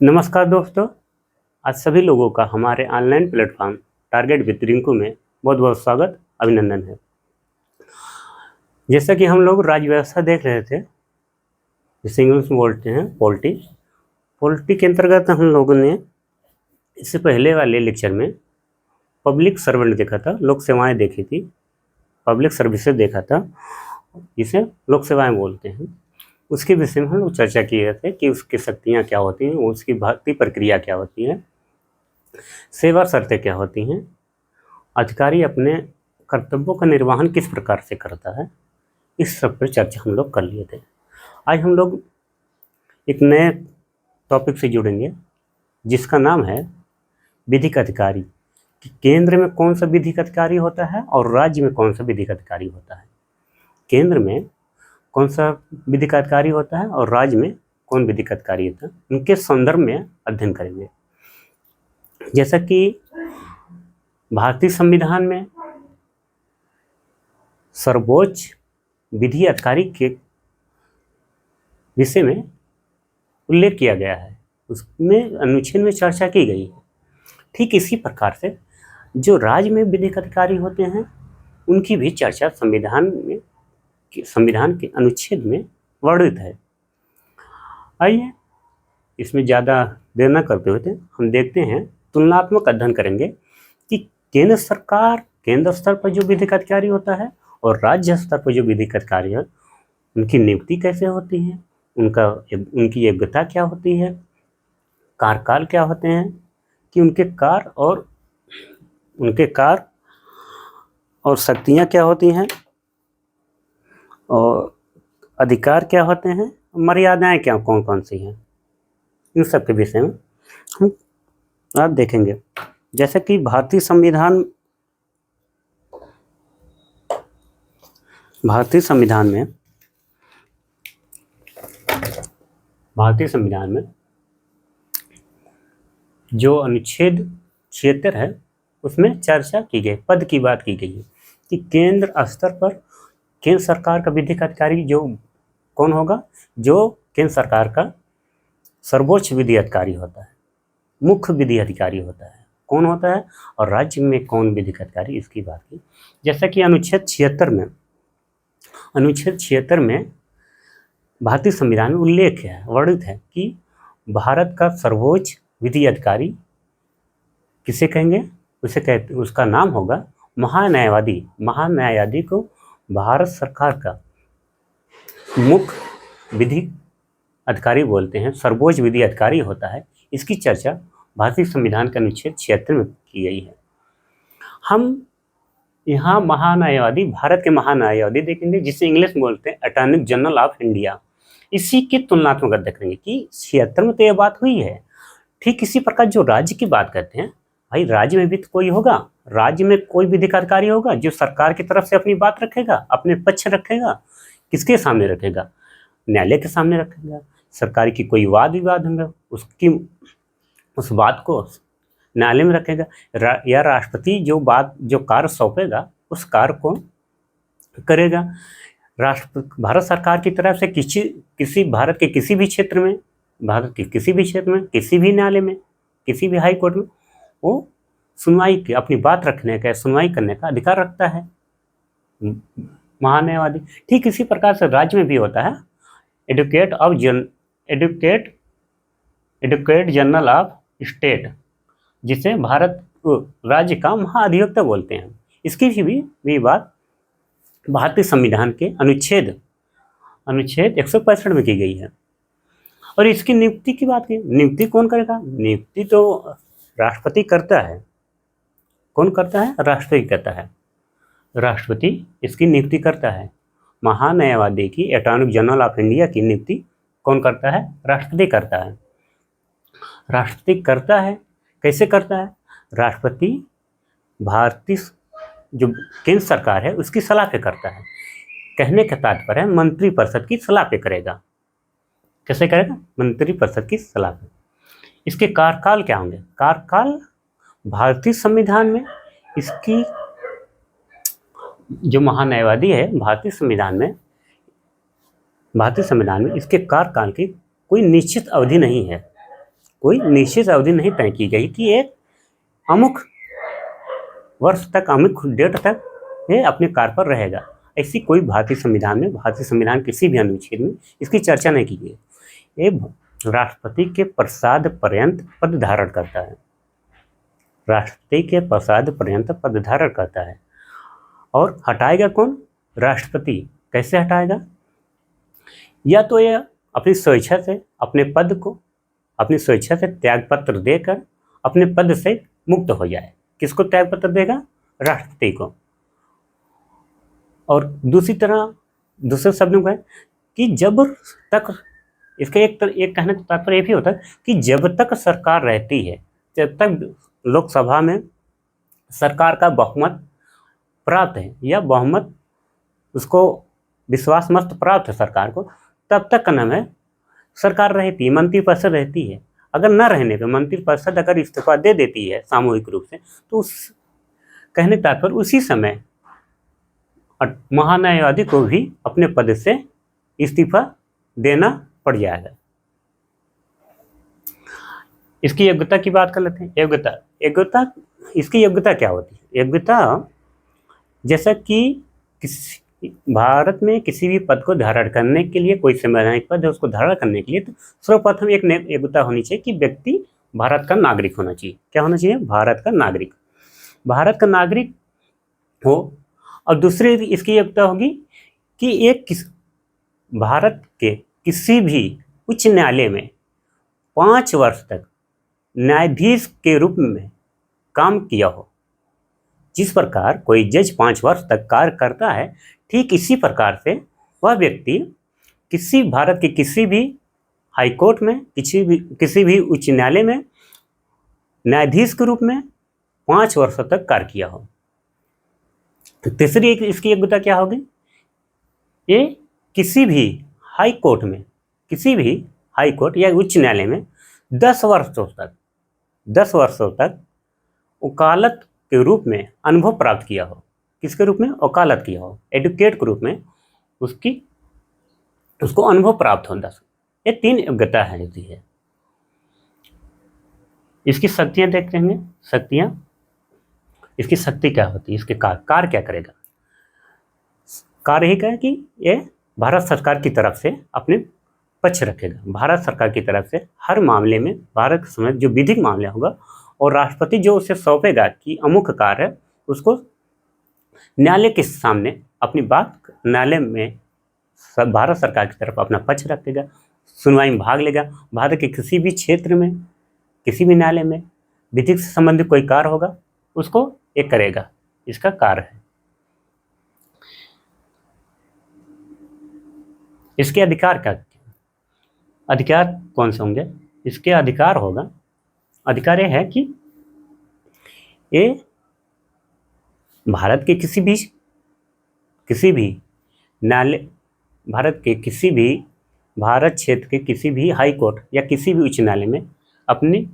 नमस्कार दोस्तों, आज सभी लोगों का हमारे online platform target with Rinku में बहुत बहुत स्वागत अभिनंदन है। जैसा कि हम लोग राज्य व्यवस्था देख रहे थे, जिसे इंग्लिश में बोलते हैं पॉलिटी के अंतर्गत हम लोगों ने इससे पहले वाले लेक्चर में पब्लिक सर्वेंट देखा था, लोक सेवाएं देखी थी, पब्लिक सर्विसेज देखा था, जिसे लोक सेवाएं बोलते हैं। उसके विषय में हम लोग चर्चा किए थे कि उसकी शक्तियाँ क्या होती हैं, उसकी भर्ती प्रक्रिया क्या होती है, सेवा शर्तें क्या होती हैं, अधिकारी अपने कर्तव्यों का निर्वहन किस प्रकार से करता है, इस सब पर चर्चा हम लोग कर लिए थे। आज हम लोग एक नए टॉपिक से जुड़ेंगे जिसका नाम है विधिक अधिकारी। कि केंद्र में कौन सा विधिक अधिकारी होता है और राज्य में कौन सा विधिक अधिकारी होता है। केंद्र में कौन सा विधिक अधिकारी होता है और राज्य में कौन विधिक अधिकारी होता है, उनके संदर्भ में अध्ययन करेंगे। जैसा कि भारतीय संविधान में सर्वोच्च विधि अधिकारी के विषय में उल्लेख किया गया है, उसमें अनुच्छेद में चर्चा की गई है। ठीक इसी प्रकार से जो राज्य में विधिक अधिकारी होते हैं उनकी भी चर्चा संविधान के अनुच्छेद में वर्णित है। आइए इसमें ज़्यादा देर न करते हुए हम देखते हैं, तुलनात्मक अध्ययन करेंगे कि केंद्र स्तर पर जो विधिक अधिकारी होता है और राज्य स्तर पर जो विधिक अधिकारी है उनकी नियुक्ति कैसे होती है, उनकी योग्यता क्या होती है, कार्यकाल क्या होते हैं, कि उनके कार्य और शक्तियाँ क्या होती हैं और अधिकार क्या होते हैं, मर्यादाएं क्या कौन सी हैं, इन सब के विषय में हम आज देखेंगे। जैसे कि भारतीय संविधान में जो अनुच्छेद 76 है उसमें चर्चा की गई, पद की बात की गई है कि केंद्र स्तर पर केंद्र सरकार का विधिक अधिकारी जो कौन होगा, जो केंद्र सरकार का सर्वोच्च विधि अधिकारी होता है, मुख्य विधि अधिकारी होता है, कौन होता है, और राज्य में कौन विधिक अधिकारी, इसकी बात की। जैसा कि अनुच्छेद 76 में भारतीय संविधान में उल्लेख है, वर्णित है कि भारत का सर्वोच्च विधि अधिकारी किसे कहेंगे, उसका नाम होगा महान्यायवादी। महान्यायवादी को भारत सरकार का मुख्य विधि अधिकारी बोलते हैं, सर्वोच्च विधि अधिकारी होता है। इसकी चर्चा भारतीय संविधान के अनुच्छेद 76 में की गई है। हम यहाँ महान्यायवादी, भारत के महान्यायवादी देखेंगे, जिसे इंग्लिश में बोलते हैं अटॉर्नी जनरल ऑफ इंडिया। इसी की तुलनात्मक अध्ययन करेंगे कि 76 में तो यह बात हुई है। ठीक इसी प्रकार जो राज्य की बात करते हैं, भाई राज्य में भी तो कोई होगा, राज्य में कोई विधिक अधिकारी होगा जो सरकार की तरफ से अपनी बात रखेगा, अपने पक्ष रखेगा। किसके सामने रखेगा? न्यायालय के सामने रखेगा। सरकार की कोई वाद विवाद होंगे, उस बात को न्यायालय में रखेगा, या राष्ट्रपति जो कार्य सौंपेगा उस कार्य को करेगा। भारत सरकार की तरफ से भारत के किसी भी क्षेत्र में, किसी भी न्यायालय में, किसी भी हाई कोर्ट में वो अपनी बात रखने का, सुनवाई करने का अधिकार रखता है महान्यायवादी। ठीक इसी प्रकार से राज्य में भी होता है एडवोकेट जनरल ऑफ स्टेट, जिसे भारत राज्य का महाधिवक्ता बोलते हैं। इसकी भी बात भारतीय संविधान के अनुच्छेद 165 में की गई है। और इसकी नियुक्ति की बात की, नियुक्ति कौन करेगा? नियुक्ति तो राष्ट्रपति करता है। कौन करता है? राष्ट्रपति करता है। राष्ट्रपति इसकी नियुक्ति करता है। महान्यायवादी की, अटॉर्नी जनरल ऑफ इंडिया की नियुक्ति कौन करता है? राष्ट्रपति करता है। राष्ट्रपति करता है, कैसे करता है? राष्ट्रपति भारतीय जो केंद्र सरकार है उसकी सलाह पे करता है। कहने का तात्पर्य है मंत्रिपरिषद की सलाह पे करेगा। कैसे करेगा? मंत्रिपरिषद की सलाह पे। इसके कार्यकाल क्या होंगे? कार्यकाल भारतीय संविधान में इसकी जो महान्यायवादी है भारतीय संविधान में इसके कार्यकाल की कोई निश्चित अवधि नहीं है। कोई निश्चित अवधि नहीं तय की गई कि एक अमुक वर्ष तक, अमुक डेट तक ये अपने कार्य पर रहेगा। ऐसी कोई भारतीय संविधान किसी भी अनुच्छेद में इसकी चर्चा नहीं की गई। ये राष्ट्रपति के प्रसाद पर्यंत पद धारण करता है, राष्ट्रपति के प्रसाद पर्यंत पद धारण करता है। और हटाएगा कौन? राष्ट्रपति। कैसे हटाएगा? या तो यह अपनी स्वेच्छा से अपने पद को, अपनी स्वेच्छा से त्याग पत्र देकर अपने पद से मुक्त हो जाए। किसको त्याग पत्र देगा? राष्ट्रपति को। और दूसरे शब्दों में कि जब तक, इसका एक कहने का तात्पर्य भी होता है कि जब तक सरकार रहती है, जब तक लोकसभा में सरकार का बहुमत प्राप्त है या बहुमत उसको विश्वास मत प्राप्त है सरकार को, तब तक का नाम है सरकार रहती है, मंत्रिपरिषद रहती है। अगर न रहने पर मंत्रिपरिषद अगर इस्तीफा दे देती है सामूहिक रूप से, तो उस कहने का तात्पर्य उसी समय महान्यायवादी को भी अपने पद से इस्तीफा देना पड़ जाएगा। इसकी योग्यता की बात कर लेते हैं। योग्यता इसकी योग्यता क्या होती है? योग्यता जैसा कि भारत में किसी भी पद को धारण करने के लिए, कोई संवैधानिक पद है उसको धारण करने के लिए, तो सर्वप्रथम एक योग्यता होनी चाहिए कि व्यक्ति भारत का नागरिक होना चाहिए। क्या होना चाहिए? भारत का नागरिक हो। और दूसरी इसकी योग्यता होगी कि एक भारत के किसी भी उच्च न्यायालय में 5 वर्ष तक न्यायाधीश के रूप में काम किया हो। जिस प्रकार कोई जज 5 वर्ष तक कार्य करता है, ठीक इसी प्रकार से वह व्यक्ति भारत के किसी भी हाई कोर्ट में, किसी भी उच्च न्यायालय में न्यायाधीश के रूप में 5 वर्षों तक कार्य किया हो। तो तीसरी इसकी योग्यता क्या होगी? ये किसी भी हाई कोर्ट या उच्च न्यायालय में 10 वर्षों तक वकालत के रूप में अनुभव प्राप्त किया हो। किसके रूप में? वकालत किया हो। एडवोकेट के रूप में उसको अनुभव प्राप्त हो 10। ये 3 योग्यता है होती है। इसकी शक्तियां देखते हैं। इसकी शक्ति क्या होती है? इसके कार्य क्या करेगा? कार्य ही है कि ये भारत सरकार की तरफ से अपने पक्ष रखेगा। भारत सरकार की तरफ से हर मामले में, भारत के समय जो विधिक मामला होगा, और राष्ट्रपति जो उसे सौंपेगा कि अमुक कार्य है, उसको न्यायालय के सामने अपनी बात न्यायालय में भारत सरकार की तरफ अपना पक्ष रखेगा, सुनवाई में भाग लेगा। भारत के किसी भी क्षेत्र में, किसी भी न्यायालय में विधिक से संबंधित कोई कार्य होगा, उसको ये करेगा। इसका कार्य है। इसके अधिकार कौन से होंगे? इसके अधिकार ये है कि ये भारत के किसी भी न्यायालय, भारत क्षेत्र के किसी भी हाई कोर्ट या किसी भी उच्च न्यायालय में अपनी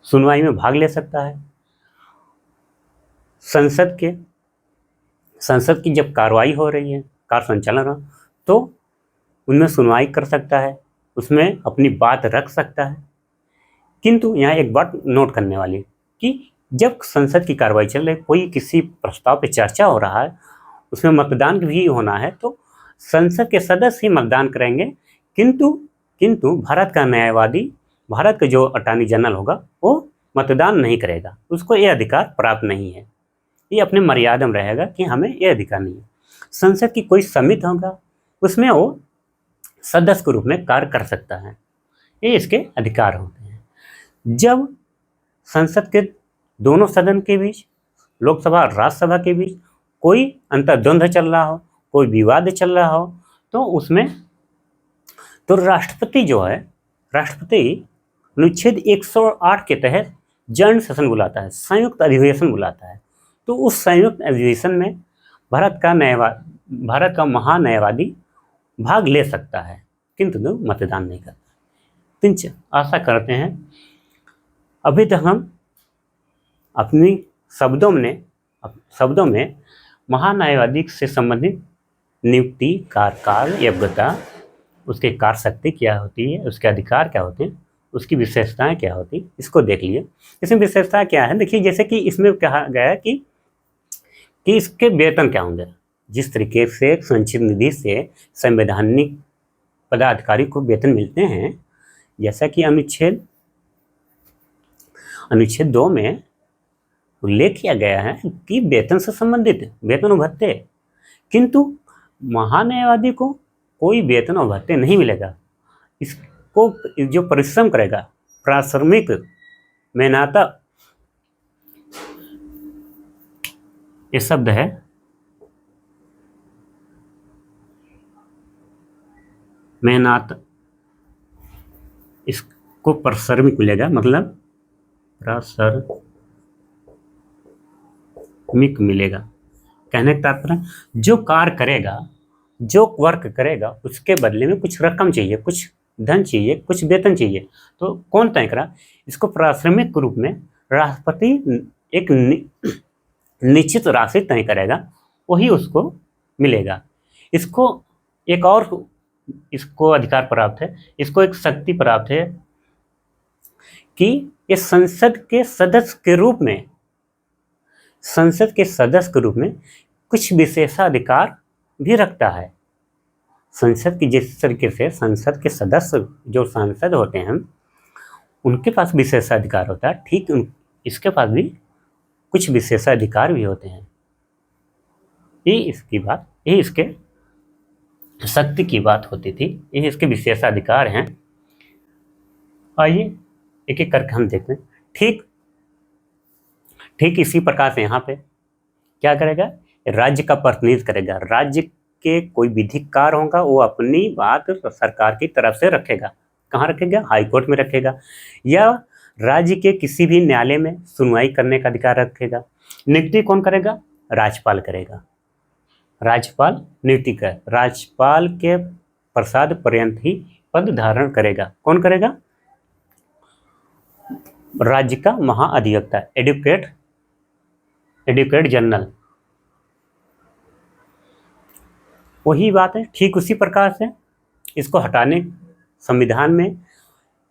सुनवाई में भाग ले सकता है। संसद की जब कार्रवाई हो रही है, कार्य संचालन हो, तो उनमें सुनवाई कर सकता है, उसमें अपनी बात रख सकता है। किंतु यहाँ एक बात नोट करने वाली कि जब संसद की कार्रवाई चल रही, कोई किसी प्रस्ताव पे चर्चा हो रहा है, उसमें मतदान भी होना है, तो संसद के सदस्य ही मतदान करेंगे। किंतु भारत का न्यायवादी, भारत का जो अटॉर्नी जनरल होगा, वो मतदान नहीं करेगा। उसको ये अधिकार प्राप्त नहीं है। ये अपने मर्यादा में रहेगा कि हमें ये अधिकार नहीं है। संसद की कोई समिति होगा, उसमें वो सदस्य के रूप में कार्य कर सकता है। ये इसके अधिकार होते हैं। जब संसद के दोनों सदन के बीच, लोकसभा और राज्यसभा के बीच कोई अंतर्द्वंद चल रहा हो, कोई विवाद चल रहा हो, तो उसमें तो राष्ट्रपति अनुच्छेद 108 के तहत जॉइंट सेशन बुलाता है, संयुक्त अधिवेशन बुलाता है। तो उस संयुक्त अधिवेशन में भारत का महान्यायवादी भाग ले सकता है, किंतु मतदान नहीं करता। आशा करते हैं अभी तक हम अपनी शब्दों में महान्यायवादी से संबंधित नियुक्ति, कार्यकाल, योग्यता उसकी कार्य शक्ति क्या होती है, उसके अधिकार क्या होते हैं, उसकी विशेषताएं क्या होती, इसको देख लिए। इसमें विशेषता क्या है, देखिए जैसे कि इसमें कहा गया है कि इसके वेतन क्या होंगे। जिस तरीके से संचित निधि से संवैधानिक पदाधिकारी को वेतन मिलते हैं, जैसा कि अनुच्छेद 2 में उल्लेख किया गया है कि वेतन से संबंधित वेतन और भत्ते, किंतु महान्यायवादी को कोई वेतन और भत्ते नहीं मिलेगा। इसको जो परिश्रम करेगा, प्राश्रमिक मेहनता, ये शब्द है, मेहनत, इसको परिश्रमिक मिलेगा, मतलब प्राश्रमिक मिलेगा। कहने का तात्पर्य जो कार्य करेगा, जो वर्क करेगा, उसके बदले में कुछ रकम चाहिए, कुछ धन चाहिए, कुछ वेतन चाहिए। तो कौन तय करा इसको? प्राश्रमिक के रूप में राष्ट्रपति एक निश्चित राशि तय करेगा, वही उसको मिलेगा। इसको एक और इसको अधिकार प्राप्त है, इसको एक शक्ति प्राप्त है कि ये संसद के सदस्य के रूप में, संसद के सदस्य के रूप में कुछ विशेषाधिकार भी रखता है। संसद की जिस तरीके से संसद के सदस्य जो सांसद होते हैं उनके पास विशेषाधिकार होता है, ठीक इसके पास भी कुछ विशेषाधिकार भी होते हैं। ये इसकी बात, ये इसके शक्ति की बात होती थी, ये इसके विशेषाधिकार हैं। आइए एक एक करके हम देखते हैं। ठीक इसी प्रकार से यहाँ पे क्या करेगा, राज्य का प्रतिनिधित्व करेगा। राज्य के कोई विधिक कार्य होगा वो अपनी बात सरकार की तरफ से रखेगा। कहाँ रखेगा? हाई कोर्ट में रखेगा, या राज्य के किसी भी न्यायालय में सुनवाई करने का अधिकार रखेगा। नियुक्ति कौन करेगा? राज्यपाल करेगा। राज्यपाल नियुक्ति कर, राज्यपाल के प्रसाद पर्यंत ही पद धारण करेगा। कौन करेगा? राज्य का महाअधिवक्ता, एडवोकेट जनरल। वही बात है, ठीक उसी प्रकार से इसको हटाने,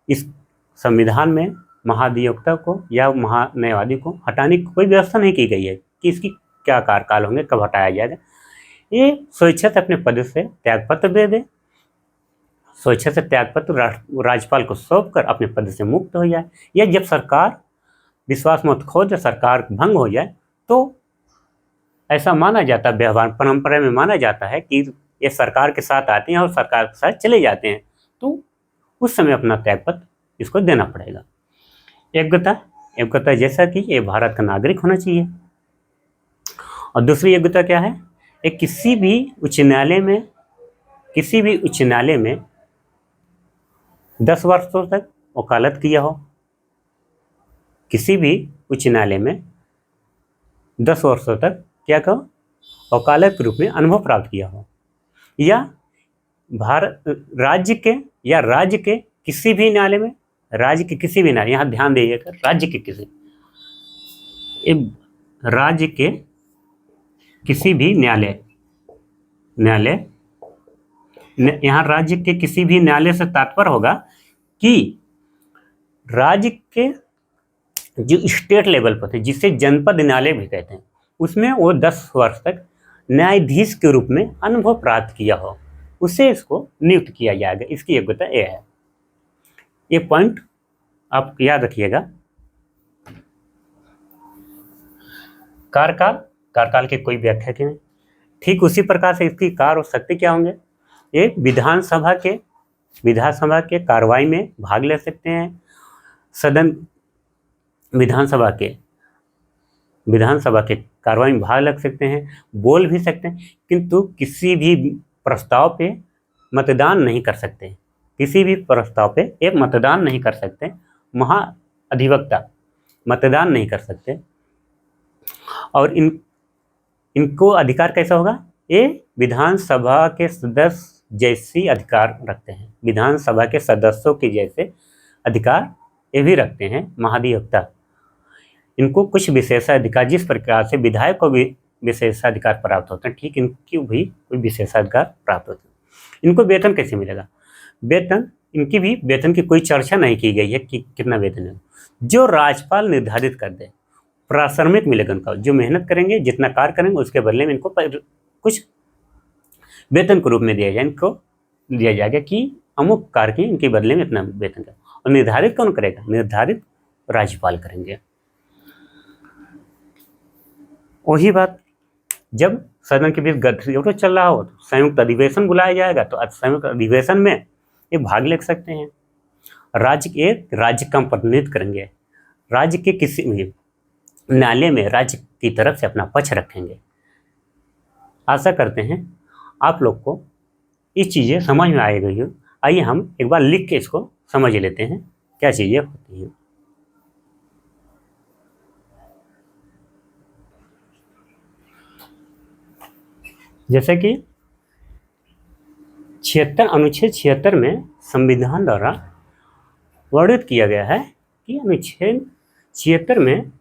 इस संविधान में महाधिवक्ता को या महान्यायवादी को हटाने की कोई व्यवस्था नहीं की गई है कि इसकी क्या कार्यकाल होंगे, कब हटाया जाएगा। ये स्वेच्छा से अपने पद से त्यागपत्र दे दे, स्वेच्छा से त्यागपत्र राज्यपाल को सौंप कर अपने पद से मुक्त हो जाए, या जब सरकार विश्वास मत खो जाए, सरकार भंग हो जाए, तो ऐसा माना जाता है, व्यवहार परंपरा में माना जाता है कि ये सरकार के साथ आते हैं और सरकार के साथ चले जाते हैं, तो उस समय अपना त्यागपत्र इसको देना पड़ेगा। योग्यता जैसा कि ये भारत का नागरिक होना चाहिए। और दूसरी योग्यता क्या है? एक किसी भी उच्च न्यायालय में 10 वर्षों तक वकालत किया हो, किसी भी उच्च न्यायालय में 10 वर्षों तक क्या कहो, वकालत के रूप में अनुभव प्राप्त किया हो, या राज्य के किसी भी न्यायालय में, यहाँ ध्यान दीजिएगा, राज्य के किसी भी न्यायालय, यहाँ राज्य के किसी भी न्यायालय से तात्पर्य होगा कि राज्य के जो स्टेट लेवल पर थे, जिसे जनपद न्यायालय भी कहते हैं, उसमें वो 10 वर्ष तक न्यायाधीश के रूप में अनुभव प्राप्त किया हो, उसे इसको नियुक्त किया जाएगा। इसकी योग्यता यह है। ये पॉइंट आप याद रखिएगा। कार्यकाल की कोई व्याख्या की नहीं। ठीक उसी प्रकार से इसकी कार्य और शक्ति क्या होंगे? ये विधानसभा के कार्रवाई में भाग ले सकते हैं, सदन विधानसभा के कार्रवाई में भाग लग सकते हैं, बोल भी सकते हैं, किंतु किसी भी प्रस्ताव पे मतदान नहीं कर सकते। महाअधिवक्ता मतदान नहीं कर सकते। और इनको अधिकार कैसा होगा? ये विधानसभा के सदस्य जैसी अधिकार रखते हैं, विधानसभा के सदस्यों के जैसे अधिकार ये भी रखते हैं महाधिवक्ता। इनको कुछ विशेषाधिकार, जिस प्रकार से विधायक को भी विशेषाधिकार प्राप्त होते हैं, ठीक इनको भी कोई विशेषाधिकार प्राप्त होते हैं। इनको वेतन कैसे मिलेगा? वेतन, इनकी भी वेतन की कोई चर्चा नहीं की गई है कि कितना वेतन है, जो राज्यपाल निर्धारित कर दे। प्राश्रमिक मिलेगा उनका, जो मेहनत करेंगे, जितना कार्य करेंगे, उसके बदले में इनको कुछ वेतन के रूप में दिया जाए, इनको दिया जाएगा कि अमुक कार्य के इनके बदले में इतना वेतन का। और निर्धारित कौन करेगा? निर्धारित राज्यपाल करेंगे। वही बात, जब सदन के बीच गतिरोध चल रहा हो तो संयुक्त अधिवेशन बुलाया जाएगा, तो संयुक्त अधिवेशन में ये भाग ले सकते हैं। राज्य का प्रतिनिधित्व करेंगे, राज्य के किसी न्यायालय में राज्य की तरफ से अपना पक्ष रखेंगे। आशा करते हैं आप लोग को ये चीज़ें समझ में आई गई हो। आइए हम एक बार लिख के इसको समझ लेते हैं क्या चीज़ें होती हैं। जैसे कि 76 अनुच्छेद 76 में संविधान द्वारा वर्णित किया गया है कि अनुच्छेद 76 में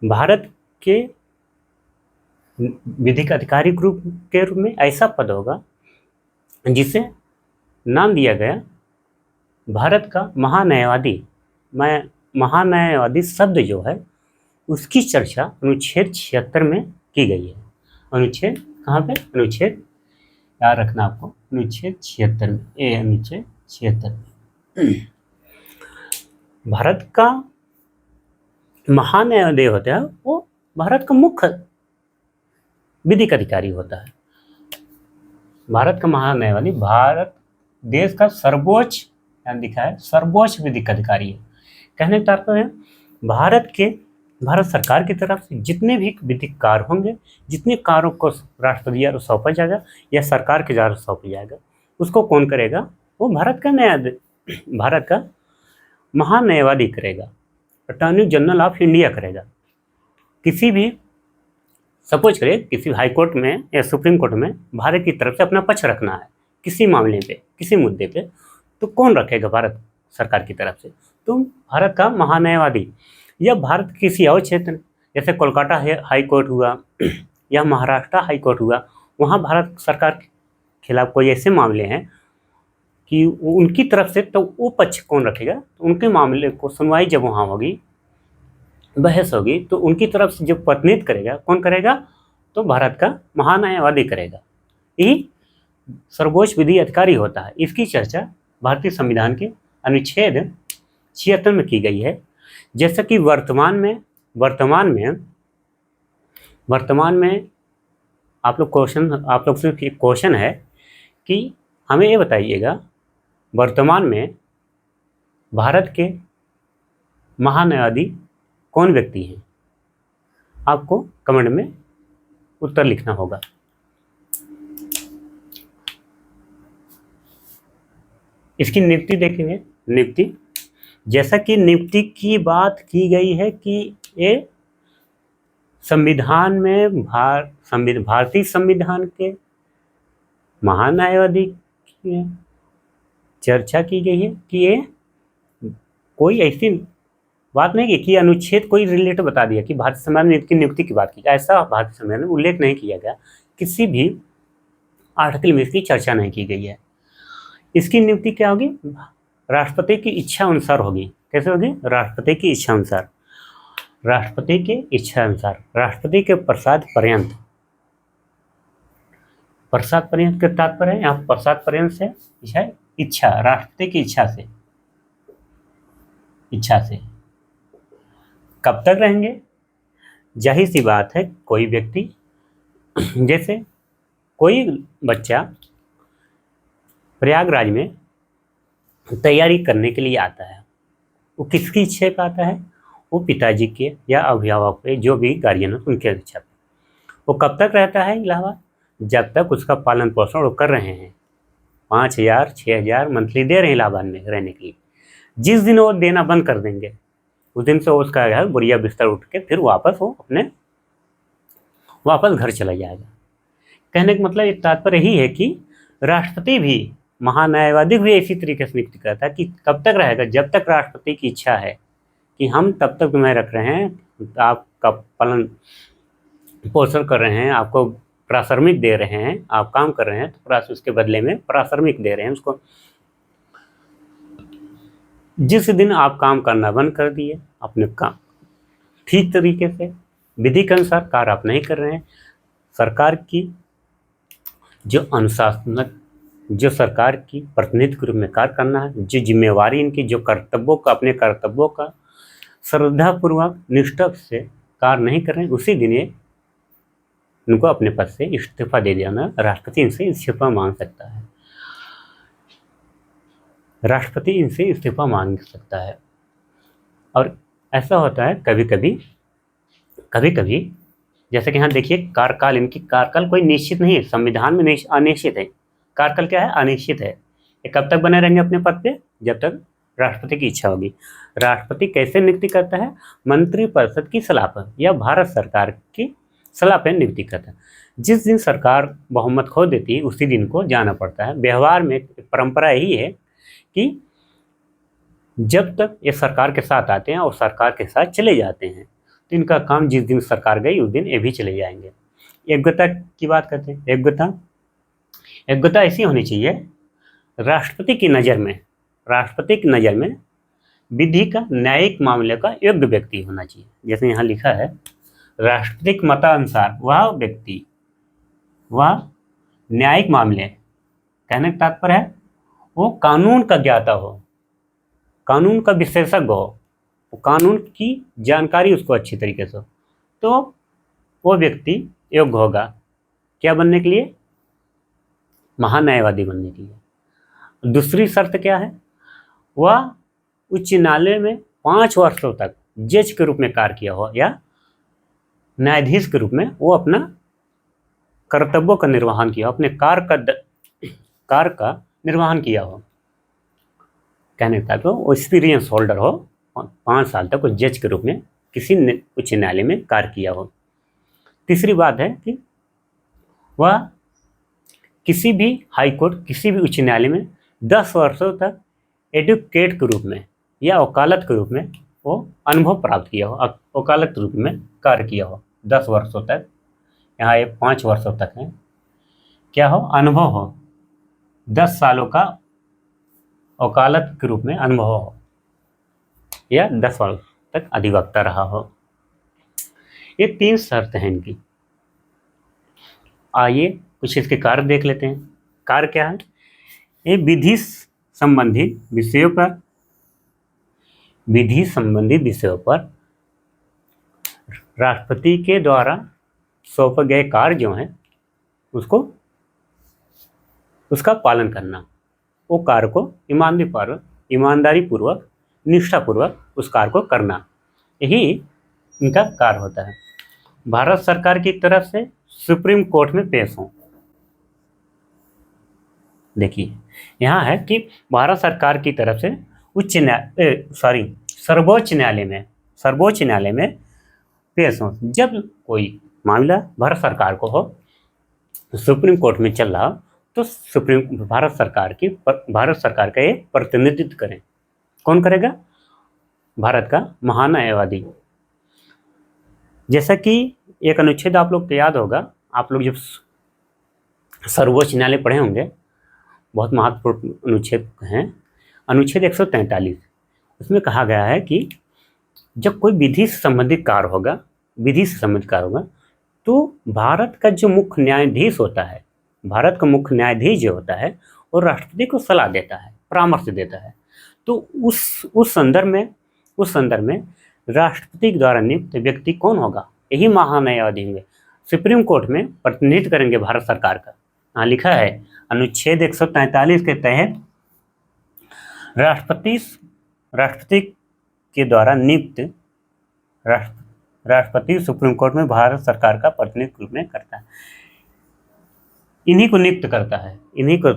भारत के विधिक अधिकारी ग्रुप के रूप में ऐसा पद होगा जिसे नाम दिया गया भारत का महान्यायवादी। महान्यायवादी शब्द जो है उसकी चर्चा अनुच्छेद 76 में की गई है। अनुच्छेद कहाँ पे? अनुच्छेद, याद रखना आपको, अनुच्छेद 76 में, अनुच्छेद 76 में भारत का महान्यायवादी होता है, वो भारत का मुख्य विधिक अधिकारी होता है। भारत का महान्यायवादी भारत देश का सर्वोच्च, यहाँ लिखा है सर्वोच्च विधिक अधिकारी है। कहने का तात्पर्य है भारत सरकार की तरफ से जितने भी विधिक कार्य होंगे, जितने कार्यों को राष्ट्रपति द्वारा सौंपा जाएगा या सरकार के द्वारा सौंपा जाएगा, उसको कौन करेगा? वो भारत का महान्यायवादी करेगा, अटॉर्नी जनरल ऑफ इंडिया करेगा। किसी भी, सपोज करें किसी हाई कोर्ट में या सुप्रीम कोर्ट में भारत की तरफ से अपना पक्ष रखना है किसी मामले पे, किसी मुद्दे पे, तो कौन रखेगा भारत सरकार की तरफ से? तो भारत का महान्यायवादी। या भारत किसी और क्षेत्र, जैसे कोलकाता हाई कोर्ट हुआ या महाराष्ट्र हाई कोर्ट हुआ, वहाँ भारत सरकार के खिलाफ कोई ऐसे मामले हैं कि उनकी तरफ से, तो वो पक्ष कौन रखेगा? तो उनके मामले को सुनवाई जब वहाँ होगी, बहस होगी, तो उनकी तरफ से जो प्रतिनिधित्व करेगा, कौन करेगा? तो भारत का महान्यायवादी करेगा। यही सर्वोच्च विधि अधिकारी होता है। इसकी चर्चा भारतीय संविधान के अनुच्छेद 76 में की गई है। जैसा कि वर्तमान में आप लोग से एक क्वेश्चन है कि हमें ये बताइएगा, वर्तमान में भारत के महान्यायवादी कौन व्यक्ति हैं? आपको कमेंट में उत्तर लिखना होगा। इसकी नियुक्ति देखेंगे। नियुक्ति, जैसा कि नियुक्ति की बात की गई है कि ये संविधान में भारतीय संविधान के महान्यायवादी की चर्चा की गई है कि ये कोई ऐसी बात नहीं कि अनुच्छेद कोई रिलेट बता दिया कि भारतीय संविधान में नियुक्ति की बात की, ऐसा भारतीय संविधान में उल्लेख नहीं किया गया। किसी भी आर्टिकल में इसकी चर्चा नहीं की गई है। इसकी नियुक्ति क्या होगी? राष्ट्रपति की इच्छा अनुसार होगी। कैसे होगी? राष्ट्रपति की इच्छा अनुसार। राष्ट्रपति की इच्छा अनुसार, राष्ट्रपति के प्रसाद पर्यंत। प्रसाद पर्यंत के तात्पर्य है, यहाँ प्रसाद पर्यंत से है इच्छा, राष्ट्रपति की इच्छा से कब तक रहेंगे? जाहिर सी बात है, कोई व्यक्ति, जैसे कोई बच्चा प्रयागराज में तैयारी करने के लिए आता है, वो किसकी इच्छा पे आता है? वो पिताजी के या अभिभावक पे, जो भी गार्जियन है उनके इच्छा पे। वो कब तक रहता है इलाहाबाद? जब तक उसका पालन पोषण वो कर रहे हैं। 5,000 6,000 मंथली दे रहे हैं इलाहाबाद में रहने के लिए। जिस दिन वो देना बंद कर देंगे, उस दिन से उसका है बुढ़िया बिस्तर उठ के फिर वापस घर चला जाएगा। कहने का मतलब एक तात्पर्य यही है कि राष्ट्रपति भी, महान्यायवादी भी इसी तरीके से नियुक्ति करता है कि कब तक रहेगा? जब तक राष्ट्रपति की इच्छा है कि हम तब तक तुम्हें रख रहे हैं, आपका पालन पोषण कर रहे हैं, आपको प्राश्रमिक दे रहे हैं, आप काम कर रहे हैं, तो उसके बदले में प्राश्रमिक दे रहे हैं, उसको जिस दिन आप काम करना बंद कर दिए, अपने काम ठीक तरीके से विधि के अनुसार कार्य आप नहीं कर रहे हैं, सरकार की जो अनुशासनक, जो सरकार की प्रतिनिधि के रूप में कार्य करना है, जो जिम्मेवारी इनकी, जो कर्तव्यों का, अपने कर्तव्यों का श्रद्धापूर्वक निष्ठा से कार्य नहीं कर रहे हैं, उसी दिन ये उनको अपने पद से इस्तीफा दे देना, राष्ट्रपति इनसे इस्तीफा मांग सकता है। राष्ट्रपति इनसे इस्तीफा मांग सकता है। और ऐसा होता है कभी कभी, जैसे कि यहाँ देखिए कार्यकाल, इनकी कार्यकाल कोई निश्चित नहीं है, संविधान में अनिश्चित है। कार्यकाल क्या है? अनिश्चित है। ये कब तक बने रहेंगे अपने पद पे? जब तक राष्ट्रपति की इच्छा होगी। राष्ट्रपति कैसे नियुक्ति करता है? मंत्रिपरिषद की सलाह पर या भारत सरकार की सलाह पर नियुक्ति करता है। जिस दिन सरकार बहुमत खो देती है उसी दिन को जाना पड़ता है। व्यवहार में परंपरा यही है कि जब तक ये सरकार के साथ आते हैं और सरकार के साथ चले जाते हैं, तो इनका काम जिस दिन सरकार गई उस दिन ये भी चले जाएंगे। योग्यता की बात करते हैं। योग्यता ऐसी होनी चाहिए, राष्ट्रपति की नज़र में विधि का न्यायिक मामले का योग्य व्यक्ति होना चाहिए। जैसे यहाँ लिखा है, राष्ट्रपति के मतानुसार वह न्यायिक मामले, कहने का तात्पर्य है वो कानून का ज्ञाता हो, कानून का विशेषज्ञ हो, कानून की जानकारी उसको अच्छी तरीके से हो, तो वो व्यक्ति योग्य होगा क्या बनने के लिए? महान्यायवादी बनने के लिए। दूसरी शर्त क्या है? वह उच्च न्यायालय में 5 वर्षों तक जज के रूप में कार्य किया हो या न्यायाधीश के रूप में वो अपना कर्तव्यों का निर्वहन किया हो, अपने कार्य का निर्वहन किया हो। कहने का तो वो एक्सपीरियंस होल्डर हो, 5 साल तक वो जज के रूप में किसी उच्च न्यायालय में कार्य किया हो। तीसरी बात है कि वह किसी भी हाई कोर्ट, किसी भी उच्च न्यायालय में 10 वर्षों तक एडवोकेट के रूप में या वकालत के रूप में वो अनुभव प्राप्त किया हो, वकालत के रूप में कार्य किया हो 10 वर्षों तक। यहाँ ये 5 वर्षों तक है, क्या हो? अनुभव हो, 10 सालों का वकालत के रूप में अनुभव हो या 10 वर्ष तक अधिवक्ता रहा हो। ये 3 शर्त हैं इनकी। आइए कुछ इसके कार्य देख लेते हैं। कार्य क्या है? ये विधि संबंधी विषयों पर राष्ट्रपति के द्वारा सौंपे गए कार्य जो हैं उसका पालन करना, वो कार्य को ईमानदारी पूर्वक, निष्ठापूर्वक उस कार्य को करना, यही इनका कार्य होता है। भारत सरकार की तरफ से सुप्रीम कोर्ट में पेश हों। देखिए यहाँ है कि भारत सरकार की तरफ से सर्वोच्च न्यायालय में पेश हों। जब कोई मामला भारत सरकार को हो, सुप्रीम कोर्ट में चल रहा हो, तो भारत सरकार का ये प्रतिनिधित्व करें। कौन करेगा? भारत का महान्यायवादी। जैसा कि एक अनुच्छेद आप लोग को याद होगा, आप लोग जब सर्वोच्च न्यायालय पढ़े होंगे, बहुत महत्वपूर्ण अनुच्छेद हैं, अनुच्छेद 143। उसमें कहा गया है कि जब कोई विधि से संबंधित कार्य होगा, तो भारत का जो मुख्य न्यायाधीश होता है, भारत का मुख्य न्यायाधीश जो होता है, वो राष्ट्रपति को सलाह देता है, परामर्श देता है। तो उस संदर्भ में राष्ट्रपति के द्वारा नियुक्त व्यक्ति कौन होगा? यही महान्यायवादी होंगे। सुप्रीम कोर्ट में प्रतिनिधित्व करेंगे भारत सरकार का। यहाँ लिखा है अनुच्छेद 143 के तहत राष्ट्रपति के द्वारा नियुक्त राष्ट्रपति सुप्रीम कोर्ट में भारत सरकार का प्रतिनिधित्व रूप में करता है। इन्हीं को नियुक्त करता है, इन्हीं को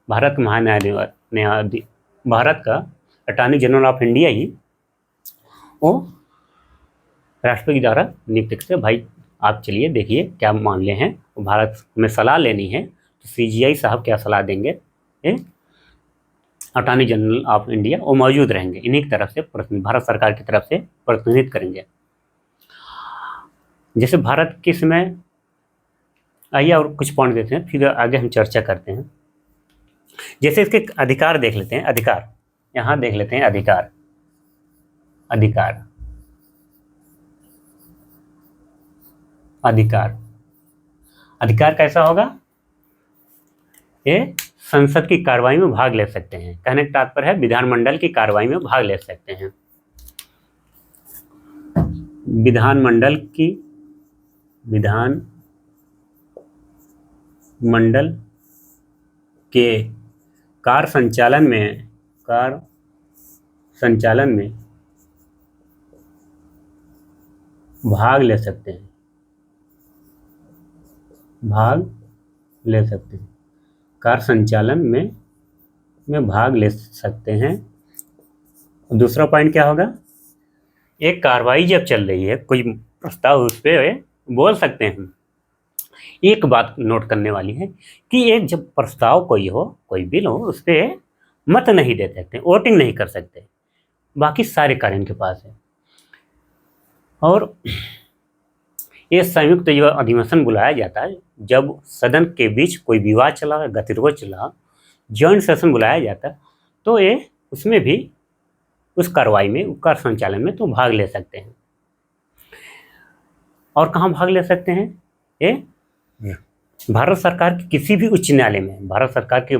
भारत महान्यायाधीश, भारत का अटॉर्नी जनरल ऑफ इंडिया ही वो राष्ट्रपति द्वारा नियुक्त करते हैं। भाई आप चलिए देखिए क्या मामले हैं, भारत में सलाह लेनी है तो CGI साहब क्या सलाह देंगे, अटॉर्नी जनरल ऑफ इंडिया वो मौजूद रहेंगे, इन्हीं की तरफ से भारत सरकार की तरफ से प्रतिनिधित्व करेंगे। जैसे भारत के समय, आइए और कुछ पॉइंट देते हैं, फिर आगे हम चर्चा करते हैं। जैसे इसके अधिकार देख लेते हैं। अधिकार यहाँ देख लेते हैं अधिकार। अधिकार अधिकार अधिकार कैसा होगा? ये संसद की कार्रवाई में भाग ले सकते हैं। कहने का तात्पर्य है विधानमंडल की कार्रवाई में भाग ले सकते हैं। विधानमंडल के कार्य संचालन में भाग ले सकते हैं। कार्य संचालन में भाग ले सकते हैं। दूसरा पॉइंट क्या होगा? एक कार्रवाई जब चल रही है, कोई प्रस्ताव, उस पर बोल सकते हैं। एक बात नोट करने वाली है कि एक जब प्रस्ताव कोई बिल हो, उस पर मत नहीं दे सकते, वोटिंग नहीं कर सकते। बाकी सारे कार्य इनके पास है। और ये संयुक्त जो अधिवेशन बुलाया जाता है, जब सदन के बीच कोई विवाद चला, गतिरोध चला, जॉइंट सेशन बुलाया जाता है, तो ये उसमें भी, उस कार्रवाई में, कार्य संचालन में तो भाग ले सकते हैं। और कहाँ भाग ले सकते हैं? ये भारत सरकार के किसी भी उच्च न्यायालय में। भारत सरकार के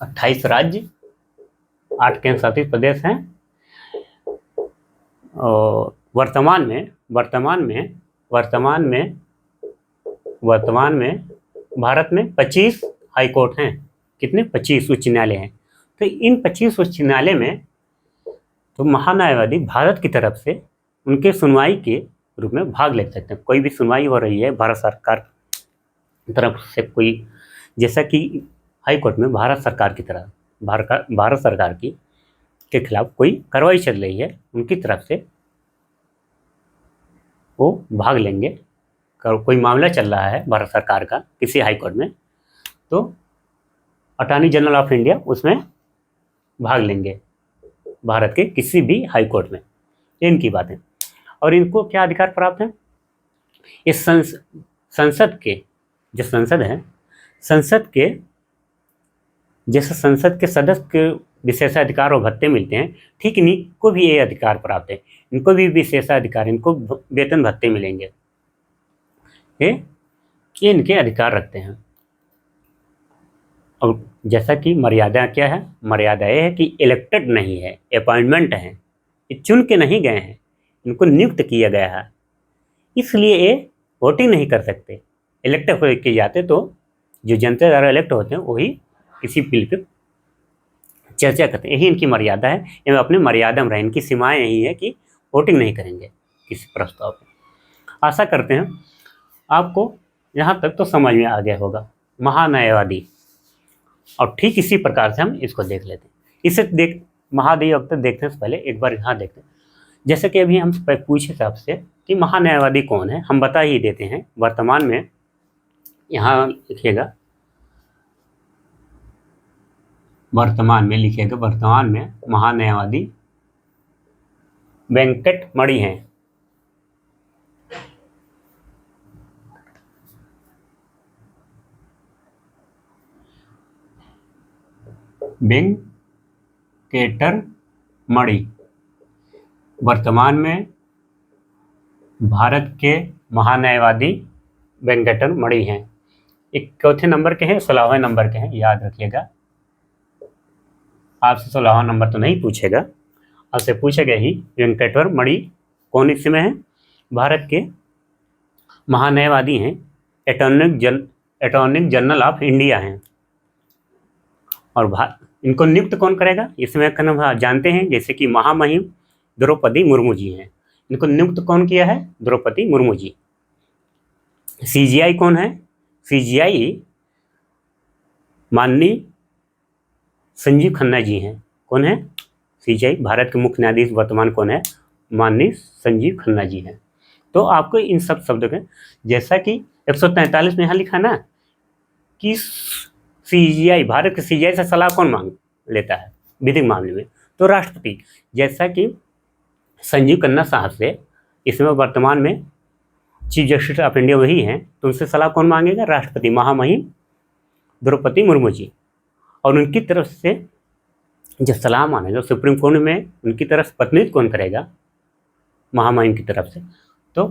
28 राज्य, 8 केंद्र शासित प्रदेश हैं, और वर्तमान में भारत में 25 हाई कोर्ट हैं। कितने? 25 उच्च न्यायालय हैं। तो इन 25 उच्च न्यायालय में तो महान्यायवादी भारत की तरफ से उनके सुनवाई के रूप में भाग ले सकते हैं। कोई भी सुनवाई हो रही है भारत सरकार की तरफ से, कोई, जैसा कि हाई कोर्ट में भारत सरकार की तरफ, भारत सरकार के खिलाफ कोई कार्रवाई चल रही है, उनकी तरफ से वो भाग लेंगे। कोई मामला चल रहा है भारत सरकार का किसी हाई कोर्ट में, तो अटॉर्नी जनरल ऑफ इंडिया उसमें भाग लेंगे, भारत के किसी भी हाई कोर्ट में। इनकी बातें। और इनको क्या अधिकार प्राप्त है? इस संसद के, जो संसद है, संसद के जैसे संसद के सदस्य के विशेषाधिकार और भत्ते मिलते हैं, ठीक इनको भी ये अधिकार प्राप्त है। इनको भी विशेषाधिकार, इनको वेतन भत्ते मिलेंगे। ये इनके अधिकार रखते हैं। और जैसा कि मर्यादा क्या है? मर्यादा ये है कि इलेक्टेड नहीं है, अपॉइंटमेंट है, ये चुन के नहीं गए हैं, इनको नियुक्त किया गया है, इसलिए ये वोटिंग नहीं कर सकते। इलेक्ट हो के जाते तो जो जनता द्वारा इलेक्ट होते हैं वही किसी बिल पे चर्चा करते हैं। यही इनकी मर्यादा है। ये अपने मर्यादा में रहे, इनकी सीमाएं यही है कि वोटिंग नहीं करेंगे किसी प्रस्ताव पर। आशा करते हैं आपको यहाँ तक तो समझ में आ गया होगा महान्यायवादी। और ठीक इसी प्रकार से हम इसको देख लेते हैं। इसे महाधिवक्ता देखने से पहले एक बार यहाँ देखते हैं। जैसे कि अभी हम पूछे थे आपसे कि महान्यायवादी कौन है, हम बता ही देते हैं। वर्तमान में यहाँ लिखिएगा, वर्तमान में महान्यायवादी वेंकट मणि हैं। वेंकटर मणि वर्तमान में भारत के महान्यायवादी वेंकटर मणि हैं। एक चौथे नंबर के हैं, 16वें नंबर के हैं, याद रखिएगा। आपसे 16वां नंबर तो नहीं पूछेगा, आपसे पूछेगा ही वेंकटर मणि कौन इसमें है? भारत के महान्यायवादी हैं, अटॉर्नी जनरल ऑफ इंडिया हैं। और इनको नियुक्त कौन करेगा? इसमें हम जानते हैं, जैसे कि महामहिम द्रौपदी मुर्मू जी हैं। इनको नियुक्त कौन किया है? द्रौपदी मुर्मू जी। सीजीआई कौन है? सीजीआई माननीय संजीव खन्ना जी हैं। कौन है? सीजीआई भारत के मुख्य न्यायाधीश वर्तमान कौन है? माननीय संजीव खन्ना जी हैं। तो आपको इन सब शब्दों के, जैसा कि 143 में यहाँ लिखा ना कि सीजीआई, भारत के सीजीआई से सलाह कौन मांग लेता है विधिक मामले में? तो राष्ट्रपति। जैसा कि संजीव खन्ना साहब से इसमें वर्तमान में चीफ जस्टिस ऑफ इंडिया वही हैं, तो उनसे सलाह कौन मांगेगा? राष्ट्रपति महामहिम द्रौपदी मुर्मू जी। और उनकी तरफ से जो सलाह मानेगा सुप्रीम कोर्ट में उनकी तरफ प्रतिनिधित्व कौन करेगा, महामहिम की तरफ से, तो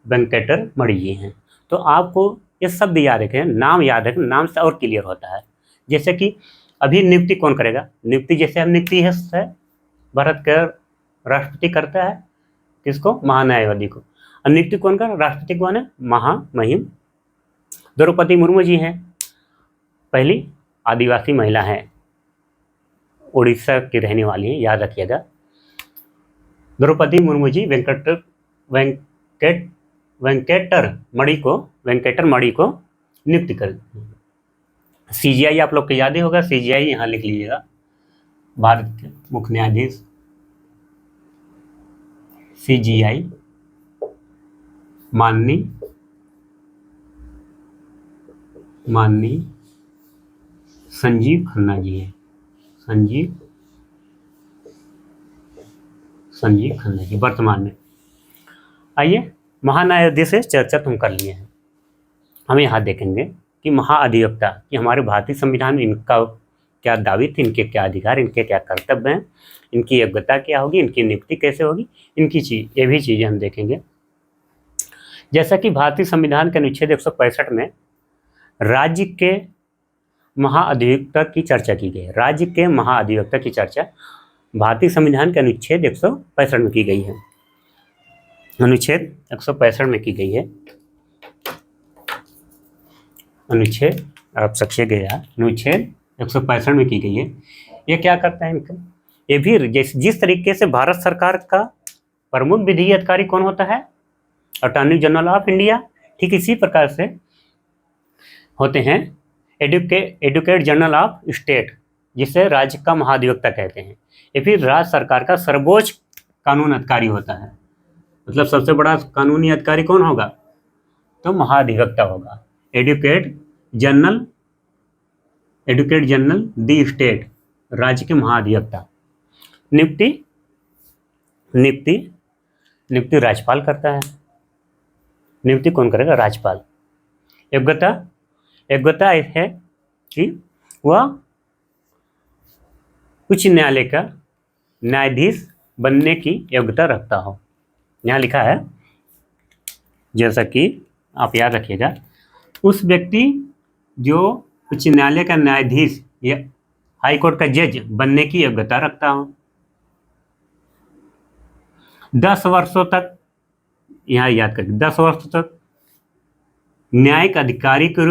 वेंकटर मणि जी हैं। तो आपको ये शब्द याद रखें, नाम याद रखें, नाम से और क्लियर होता है। जैसे कि अभी नियुक्ति कौन करेगा, नियुक्ति जैसे हम नियुक्ति है भारत का राष्ट्रपति करता है, किसको, महान्यायवादी को। और नियुक्ति कौन कर, राष्ट्रपति कौन है, महामहिम द्रौपदी मुर्मू जी हैं, पहली आदिवासी महिला हैं, उड़ीसा की रहने वाली हैं, याद रखिएगा। द्रौपदी मुर्मू जी वेंकटर मणि को नियुक्त कर। सीजीआई आप लोग को याद ही होगा, सीजीआई यहाँ लिख लीजिएगा, भारत के मुख्य न्यायाधीश सीजीआई माननीय संजीव खन्ना जी हैं, संजीव खन्ना जी वर्तमान में। आइए, महान्यायाधीश से चर्चा तुम कर लिए हैं। हम यहाँ देखेंगे कि महाअधिवक्ता कि हमारे भारतीय संविधान में इनका क्या दायित्व, इनके क्या अधिकार, इनके क्या कर्तव्य हैं, इनकी योग्यता क्या होगी, इनकी नियुक्ति कैसे होगी, ये भी चीज़ें हम देखेंगे। जैसा कि भारतीय संविधान के अनुच्छेद 165 में राज्य के महाअधिवक्ता की चर्चा की गई है। राज्य के महाअधिवक्ता की चर्चा भारतीय संविधान के अनुच्छेद 165 में की गई है। अनुच्छेद 165 में की गई है। अनुच्छेद 165 में की गई है। ये क्या करता है इनका, ये भी जिस तरीके से भारत सरकार का प्रमुख विधि अधिकारी कौन होता है, अटॉर्नी जनरल ऑफ इंडिया, ठीक इसी प्रकार से होते हैं एडवोकेट जनरल ऑफ स्टेट, जिसे राज्य का महाधिवक्ता कहते हैं। ये फिर राज्य सरकार का सर्वोच्च कानून अधिकारी होता है। मतलब सबसे बड़ा कानूनी अधिकारी कौन होगा, तो महाधिवक्ता होगा, एडवोकेट जनरल दी स्टेट, राज्य के महाधिवक्ता। नियुक्ति राज्यपाल करता है। नियुक्ति कौन करेगा, राज्यपाल। योग्यता है कि वह उच्च न्यायालय का न्यायाधीश बनने की योग्यता रखता हो। यहाँ लिखा है, जैसा कि आप याद रखिएगा, उस व्यक्ति जो उच्च न्यायालय का न्यायाधीश या हाई कोर्ट का जज बनने की योग्यता रखता हो। 10 वर्षों तक, यहाँ याद करिए, 10 वर्षों तक न्यायिक अधिकारी के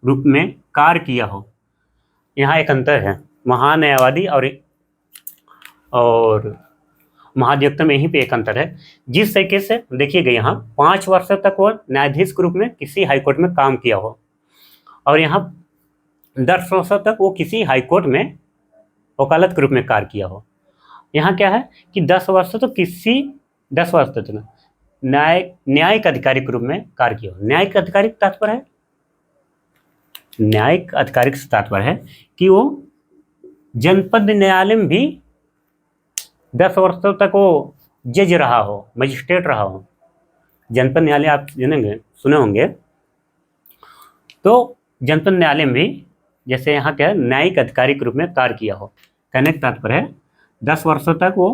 रूप में कार्य किया हो। यहाँ एक अंतर है, महान्यायवादी और महाधिवक्ता में, यहीं पे एक अंतर है। जिस तरीके से देखिएगा, यहाँ 5 वर्षों तक वो न्यायाधीश के रूप में किसी हाईकोर्ट में काम किया हो, और यहाँ 10 वर्षों तक वो किसी हाईकोर्ट में वकालत के रूप में कार्य किया हो। यहाँ क्या है कि 10 वर्ष तक न्यायिक अधिकारी के रूप में कार्य किया हो। न्यायिक अधिकारी का तात्पर्य है कि वो जनपद न्यायालय में भी 10 वर्षों तक वो जज रहा हो, मजिस्ट्रेट रहा हो। जनपद न्यायालय आप सुने होंगे, तो जनपद न्यायालय में भी जैसे यहाँ क्या है, न्यायिक अधिकारी के रूप में कार्य किया हो। कहने का तात्पर्य है 10 वर्षों तक वो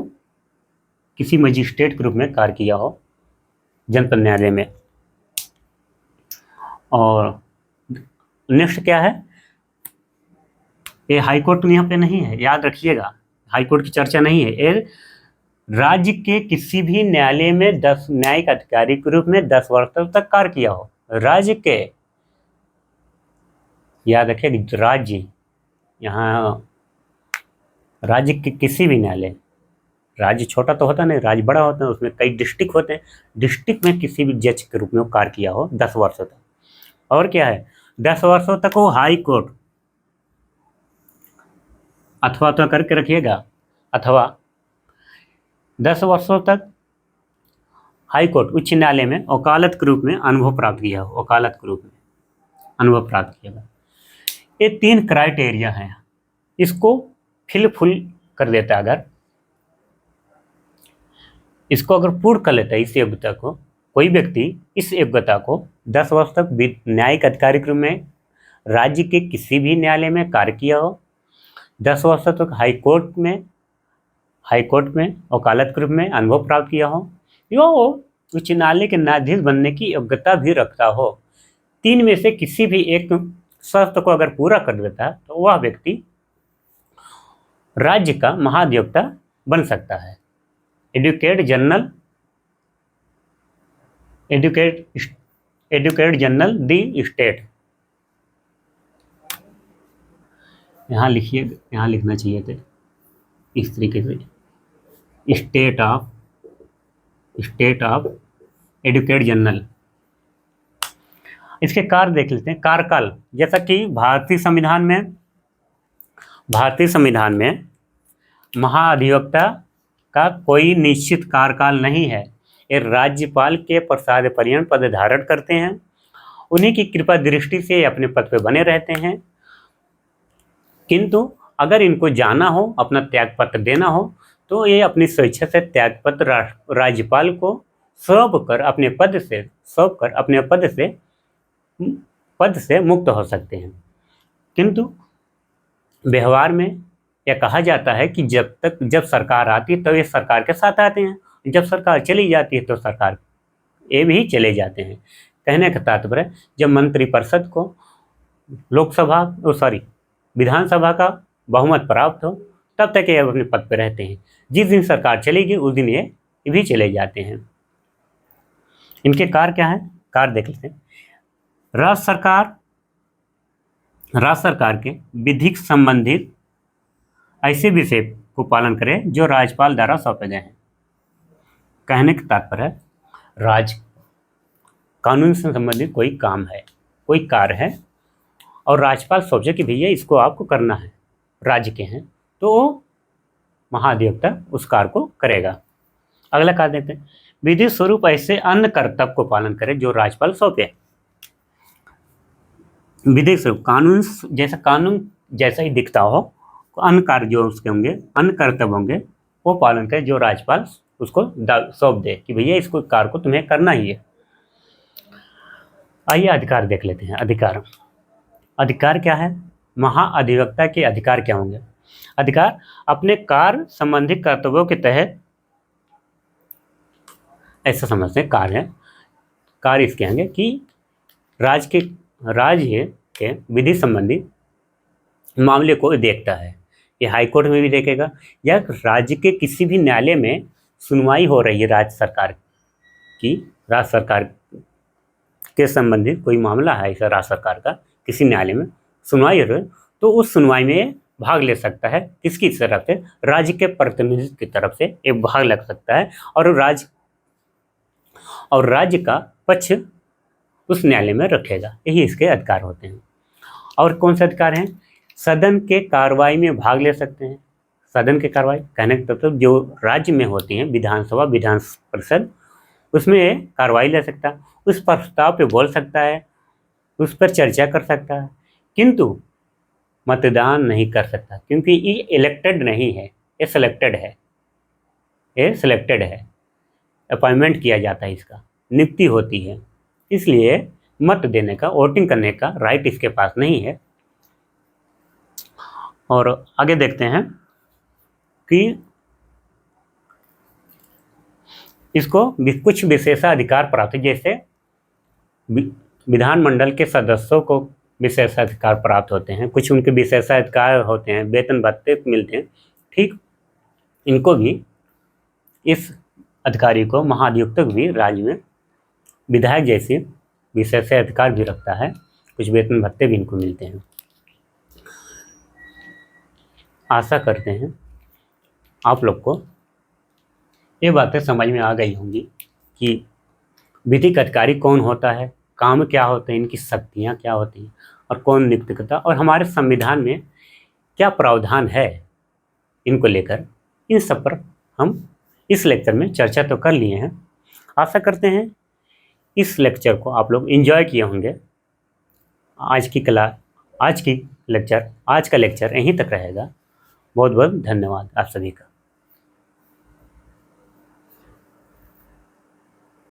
किसी मजिस्ट्रेट के रूप में कार्य किया हो जनपद न्यायालय में। और नेक्स्ट क्या है, ये हाईकोर्ट यहाँ पे नहीं है, याद रखिएगा, हाईकोर्ट की चर्चा नहीं है। ये राज्य के किसी भी न्यायालय में 10 न्यायिक अधिकारी के रूप में 10 वर्षों तक कार्य किया हो। राज्य के, याद रखिएगा, राज्य, यहाँ राज्य के किसी भी न्यायालय, राज्य छोटा तो होता नहीं, राज्य बड़ा होता है, उसमें कई डिस्ट्रिक्ट होते हैं, डिस्ट्रिक्ट में किसी भी जज के रूप में वो कार्य किया हो 10 वर्षों तक। और क्या है, 10 वर्षों तक वो हाई कोर्ट, अथवा तो करके रखिएगा, अथवा 10 वर्षों तक हाई कोर्ट, उच्च न्यायालय में वकालत के रूप में अनुभव प्राप्त किया हो, वकालत के रूप में अनुभव प्राप्त किया। ये 3 क्राइटेरिया हैं, इसको फुल कर देता है। अगर इसको अगर पूर्ण कर लेता है, इस योग्यता को, कोई व्यक्ति इस योग्यता को 10 वर्ष तक न्यायिक अधिकारी के रूप में राज्य के किसी भी न्यायालय में कार्य किया हो, 10 वर्षों तक हाई कोर्ट में वकालत के रूप में अनुभव प्राप्त किया हो, या वो उच्च न्यायालय के न्यायाधीश बनने की योग्यता भी रखता हो। 3 में से किसी भी एक शर्त को अगर पूरा कर देता है तो वह व्यक्ति राज्य का महाधिवक्ता बन सकता है। एडवोकेट जनरल दी स्टेट, यहाँ लिखिए, यहाँ लिखना चाहिए थे इस तरीके से, स्टेट ऑफ एडवोकेट जनरल। इसके कार्य देख लेते हैं। कार्यकाल, जैसा कि भारतीय संविधान में महाधिवक्ता का कोई निश्चित कार्यकाल नहीं है। ये राज्यपाल के प्रसाद पद धारण करते हैं। उन्हीं की कृपा दृष्टि से अपने पद पर बने रहते हैं। किंतु अगर इनको जाना हो, अपना त्यागपत्र देना हो, तो ये अपनी स्वेच्छा से त्यागपत्र राज्यपाल को सौंप कर अपने पद से मुक्त हो सकते हैं। किंतु व्यवहार में यह कहा जाता है कि जब सरकार आती है तो ये सरकार के साथ आते हैं, जब सरकार चली जाती है तो सरकार ये भी चले जाते हैं। कहने का तात्पर्य, जब मंत्रिपरिषद को विधानसभा का बहुमत प्राप्त हो तब तक ये अपने पद पर रहते हैं। जिस दिन सरकार चलेगी उस दिन ये भी चले जाते हैं। इनके कार्य क्या है, कार्य देख लेते हैं। राज्य सरकार के विधिक संबंधित ऐसे विषय को पालन करें जो राज्यपाल द्वारा सौंपे गए हैं। कहने का तात्पर्य है, राज्य कानून से संबंधित कोई काम है, कोई कार्य है और राज्यपाल सोचे कि भैया इसको आपको करना है, राज्य के हैं, तो वो महाधिवक्ता उस कार्य को करेगा। अगला कार्य देखते हैं। विधि स्वरूप ऐसे अन्य कर्तव्य को पालन करें जो राज्यपाल सौंपे। विधि स्वरूप कानून जैसा ही दिखता हो, अन्य कार्य जो उसके होंगे, अन्य कर्तव्य होंगे, वो पालन करें जो राज्यपाल उसको सौंप दे कि भैया इसको कार्य को तुम्हें करना ही है। आइए अधिकार देख लेते हैं। अधिकार क्या है, महाअधिवक्ता के अधिकार क्या होंगे। अधिकार अपने कार्य संबंधी कर्तव्यों के तहत, ऐसा समझते हैं कार्य इसके होंगे कि राज्य के विधि संबंधी मामले को देखता है। ये हाई कोर्ट में भी देखेगा, या राज्य के किसी भी न्यायालय में सुनवाई हो रही है राज्य सरकार के संबंधित कोई मामला है, ऐसा राज्य सरकार का किसी न्यायालय में सुनवाई हो रही है, तो उस सुनवाई में भाग ले सकता है। किसकी तरफ से, राज्य के प्रतिनिधित्व की तरफ से एक भाग लग सकता है और राज्य का पक्ष उस न्यायालय में रखेगा। यही इसके अधिकार होते हैं। और कौन से अधिकार हैं, सदन के कार्रवाई में भाग ले सकते हैं। सदन के कार्रवाई कहने का मतलब जो राज्य में होती हैं, विधानसभा, विधान परिषद, उसमें कार्रवाई ले सकता है, उस प्रस्ताव पे बोल सकता है, उस पर चर्चा कर सकता है, किंतु मतदान नहीं कर सकता, क्योंकि ये इलेक्टेड नहीं है, ये सिलेक्टेड है। अपॉइंटमेंट किया जाता है, इसका नियुक्ति होती है, इसलिए मत देने का, वोटिंग करने का राइट इसके पास नहीं है। और आगे देखते हैं कि इसको कुछ विशेषाधिकार प्राप्त, जैसे विधानमंडल के सदस्यों को विशेषाधिकार प्राप्त होते हैं, कुछ उनके विशेषाधिकार होते हैं, वेतन भत्ते मिलते हैं, ठीक इनको भी, इस अधिकारी को, महाधिवक्ता भी राज्य में विधायक जैसे विशेषाधिकार भी रखता है, कुछ वेतन भत्ते भी इनको मिलते हैं। आशा करते हैं आप लोग को ये बातें समझ में आ गई होंगी कि विधिक अधिकारी कौन होता है, काम क्या होते हैं, इनकी शक्तियाँ क्या होती हैं और कौन नियुक्त करता है, और हमारे संविधान में क्या प्रावधान है इनको लेकर। इन सब पर हम इस लेक्चर में चर्चा तो कर लिए हैं। आशा करते हैं इस लेक्चर को आप लोग एंजॉय किए होंगे। आज का लेक्चर यहीं तक रहेगा। बहुत बहुत धन्यवाद आप सभी का।